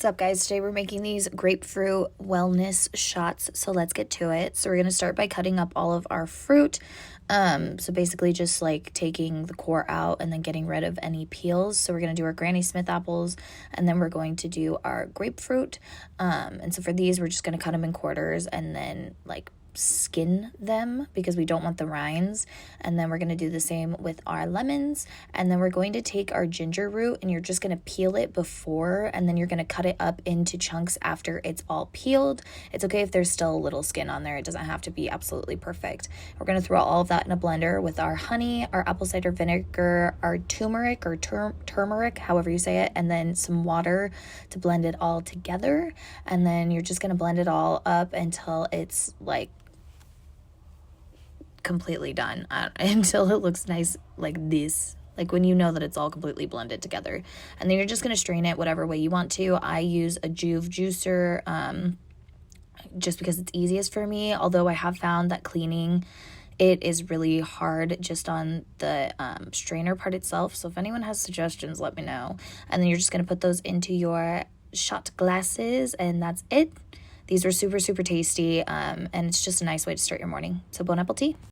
What's up, guys? Today we're making these grapefruit wellness shots, so let's get to it. So we're going to start by cutting up all of our fruit. So basically just like taking the core out and then getting rid of any peels. So we're going to do our Granny Smith apples, and then we're going to do our grapefruit. And so for these, we're just going to cut them in quarters and then like skin them because we don't want the rinds. And then we're going to do the same with our lemons, and then we're going to take our ginger root and you're just going to peel it before, and then you're going to cut it up into chunks after it's all peeled. It's okay if there's still a little skin on there. It doesn't have to be absolutely perfect. We're going to throw all of that in a blender with our honey, our apple cider vinegar, our turmeric or turmeric, however you say it, and then some water to blend it all together. And then you're just going to blend it all up until it's like completely done, until it looks nice like this, like when you know that it's all completely blended together. And then you're just going to strain it whatever way you want to. I use a Juve juicer just because it's easiest for me, although I have found that cleaning it is really hard just on the strainer part itself. So if anyone has suggestions, let me know. And then you're just going to put those into your shot glasses, and that's it. These are super tasty, and it's just a nice way to start your morning. So bon appetit.